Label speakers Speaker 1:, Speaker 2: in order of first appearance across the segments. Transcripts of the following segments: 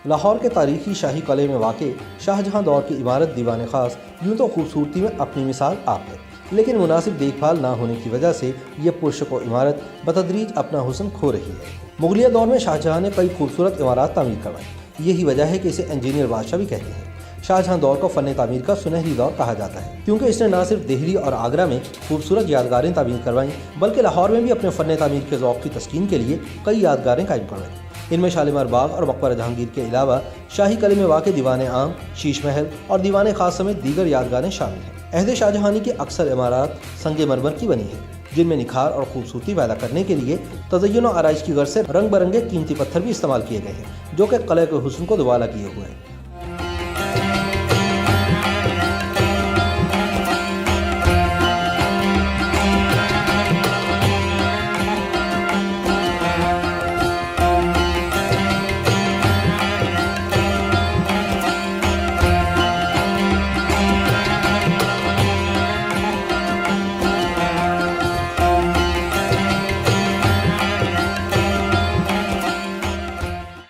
Speaker 1: لاہور کے تاریخی شاہی قلعے میں واقع شاہجہاں دور کی عمارت دیوان خاص یوں تو خوبصورتی میں اپنی مثال آپ ہے، لیکن مناسب دیکھ بھال نہ ہونے کی وجہ سے یہ پرشکو عمارت بتدریج اپنا حسن کھو رہی ہے۔ مغلیہ دور میں شاہجہاں نے کئی خوبصورت عمارات تعمیر کروائی، یہی وجہ ہے کہ اسے انجینئر بادشاہ بھی کہتے ہیں۔ شاہجہاں دور کو فن تعمیر کا سنہری دور کہا جاتا ہے، کیونکہ اس نے نہ صرف دہلی اور آگرہ میں خوبصورت یادگاریں تعمیر کروائیں بلکہ لاہور میں بھی اپنے فن تعمیر کے ذوق کی تسکین کے لیے کئی یادگاریں قائم کروائیں۔ ان میں شالیمار باغ اور مقبرہ جہانگیر کے علاوہ شاہی قلعے میں واقع دیوان عام، شیش محل اور دیوان خاص سمیت دیگر یادگاریں شامل ہیں۔ عہد شاہجہانی کی اکثر عمارات سنگ مرمر کی بنی ہیں، جن میں نکھار اور خوبصورتی پیدا کرنے کے لیے تزئین و آرائش کی غرض سے رنگ برنگے قیمتی پتھر بھی استعمال کیے گئے ہیں، جو کہ قلعے کے حسن کو دوبالا کیے ہوئے ہیں۔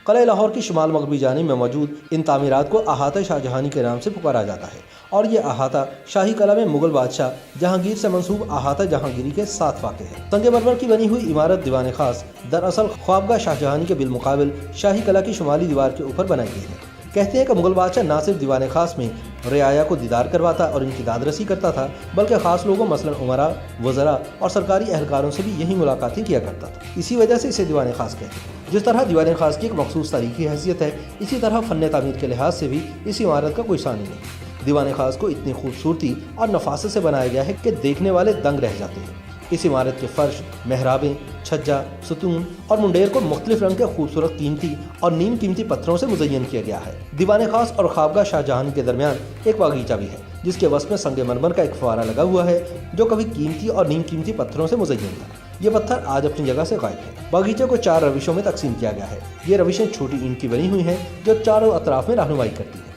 Speaker 1: قلعہ لاہور کی شمال مغربی جانب میں موجود ان تعمیرات کو احاطہ شاہجہانی کے نام سے پکارا جاتا ہے، اور یہ احاطہ شاہی قلعہ میں مغل بادشاہ جہانگیر سے منسوب احاطہ جہانگیری کے ساتھ واقع ہے۔ سنگ مرمر کی بنی ہوئی عمارت دیوان خاص دراصل خوابگاہ شاہجہانی کے بالمقابل شاہی قلعہ کی شمالی دیوار کے اوپر بنائی گئی ہے۔ کہتے ہیں کہ مغل بادشاہ نہ صرف دیوان خاص میں رعایا کو دیدار کرواتا اور ان کی دادرسی کرتا تھا، بلکہ خاص لوگوں مثلا عمراء، وزراء اور سرکاری اہلکاروں سے بھی یہی ملاقاتیں کیا کرتا تھا۔ اسی وجہ سے اسے دیوان خاص کہتے ہیں۔ جس طرح دیوان خاص کی ایک مخصوص تاریخی حیثیت ہے، اسی طرح فن تعمیر کے لحاظ سے بھی اس عمارت کا کوئی ثانی نہیں۔ دیوان خاص کو اتنی خوبصورتی اور نفاست سے بنایا گیا ہے کہ دیکھنے والے دنگ رہ جاتے ہیں۔ اس عمارت کے فرش، محرابیں، چھجا، ستون اور منڈیر کو مختلف رنگ کے خوبصورت قیمتی اور نیم قیمتی پتھروں سے مزین کیا گیا ہے۔ دیوان خاص اور خوابگاہ شاہجہان کے درمیان ایک باغیچہ بھی ہے، جس کے وسط میں سنگ مرمر کا ایک فوارہ لگا ہوا ہے، جو کبھی قیمتی اور نیم قیمتی پتھروں سے مزین تھا۔ یہ پتھر آج اپنی جگہ سے غائب ہے۔ باغیچے کو 4 روشوں میں تقسیم کیا گیا ہے۔ یہ روشیں چھوٹی اینٹ کی بنی ہوئی ہیں، جو چاروں اطراف میں رہنمائی کرتی ہیں۔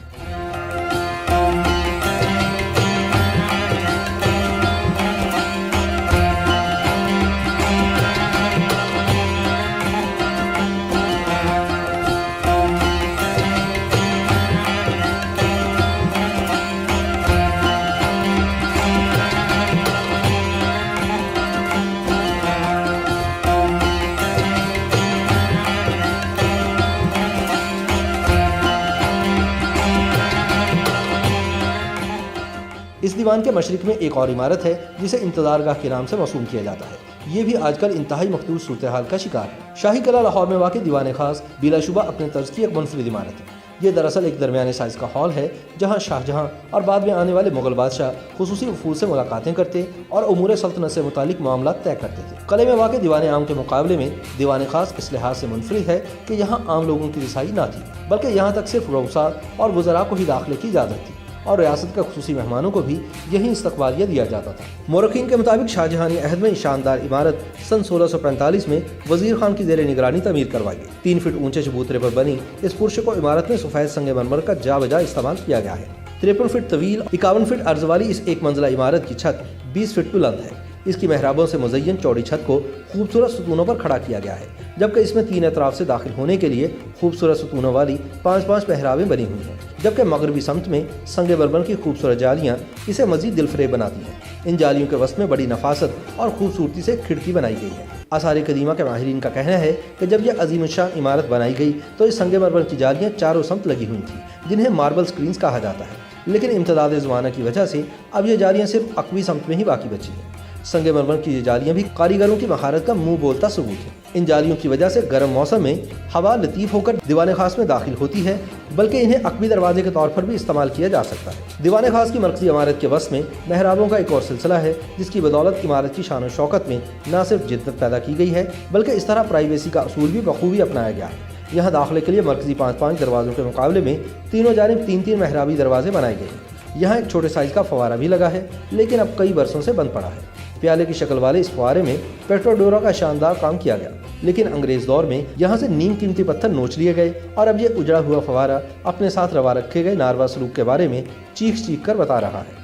Speaker 1: اس دیوان کے مشرق میں ایک اور عمارت ہے جسے انتظار گاہ کے نام سے موسوم کیا جاتا ہے۔ یہ بھی آج کل انتہائی مقدور صورتحال کا شکار ہے۔ شاہی قلعہ لاہور میں واقع دیوان خاص بلا شبہ اپنے طرز کی ایک منفرد عمارت ہے۔ یہ دراصل ایک درمیانے سائز کا ہال ہے، جہاں شاہجہاں اور بعد میں آنے والے مغل بادشاہ خصوصی وفود سے ملاقاتیں کرتے اور امور سلطنت سے متعلق معاملات طے کرتے تھے۔ قلعے میں واقع دیوان عام کے مقابلے میں دیوان خاص اس لحاظ سے منفرد ہے کہ یہاں عام لوگوں کی رسائی نہ تھی، بلکہ یہاں تک صرف رؤساء اور وزراء کو ہی داخلے کی اجازت تھی، اور ریاست کے خصوصی مہمانوں کو بھی یہی استقبالیہ دیا جاتا تھا۔ مورخین کے مطابق شاہجہانی عہد میں شاندار عمارت سن 1645 میں وزیر خان کی زیر نگرانی تعمیر کروائی گئی۔ 3 فٹ اونچے چبوترے پر بنی اس پرشکو عمارت میں سفید سنگ مرمر کا جا بجا استعمال کیا گیا ہے۔ 53 فٹ طویل، 51 فٹ عرض والی اس ایک منزلہ عمارت کی چھت 20 فٹ بلند ہے۔ اس کی محرابوں سے مزین چوڑی چھت کو خوبصورت ستونوں پر کھڑا کیا گیا ہے، جبکہ اس میں 3 اطراف سے داخل ہونے کے لیے خوبصورت ستونوں والی 5 محرابیں بنی ہوئی ہیں، جبکہ مغربی سمت میں سنگ مرمر کی خوبصورت جالیاں اسے مزید دلفریب بناتی ہیں۔ ان جالیوں کے وسط میں بڑی نفاست اور خوبصورتی سے کھڑکی بنائی گئی ہے۔ آثار قدیمہ کے ماہرین کا کہنا ہے کہ جب یہ عظیم الشان عمارت بنائی گئی تو اس سنگ مرمر کی جالیاں چاروں سمت لگی ہوئی تھیں، جنہیں ماربل سکرینز کہا جاتا ہے، لیکن امتداد زمانہ کی وجہ سے اب یہ جالیاں صرف عقبی سمت میں ہی باقی بچی ہیں۔ سنگ مرمر کی یہ جالیاں بھی کاریگروں کی مہارت کا منہ بولتا ثبوت ہے۔ ان جالیوں کی وجہ سے گرم موسم میں ہوا لطیف ہو کر دیوان خاص میں داخل ہوتی ہے، بلکہ انہیں عقبی دروازے کے طور پر بھی استعمال کیا جا سکتا ہے۔ دیوان خاص کی مرکزی عمارت کے وسط میں محرابوں کا ایک اور سلسلہ ہے، جس کی بدولت عمارت کی شان و شوکت میں نہ صرف جدت پیدا کی گئی ہے، بلکہ اس طرح پرائیویسی کا اصول بھی بخوبی اپنایا گیا ہے۔ یہاں داخلے کے لیے مرکزی 5 دروازوں کے مقابلے میں تینوں جانب 3 محرابی دروازے بنائے گئے ہیں۔ یہاں ایک چھوٹے سائز کا فوارہ بھی لگا ہے، لیکن اب کئی برسوں سے بند پڑا ہے۔ پیالے کی شکل والے اس فوارے میں پیٹروڈورا کا شاندار کام کیا گیا، لیکن انگریز دور میں یہاں سے نیم قیمتی پتھر نوچ لیے گئے، اور اب یہ اجڑا ہوا فوارہ اپنے ساتھ روا رکھے گئے ناروا سلوک کے بارے میں چیخ کر بتا رہا ہے۔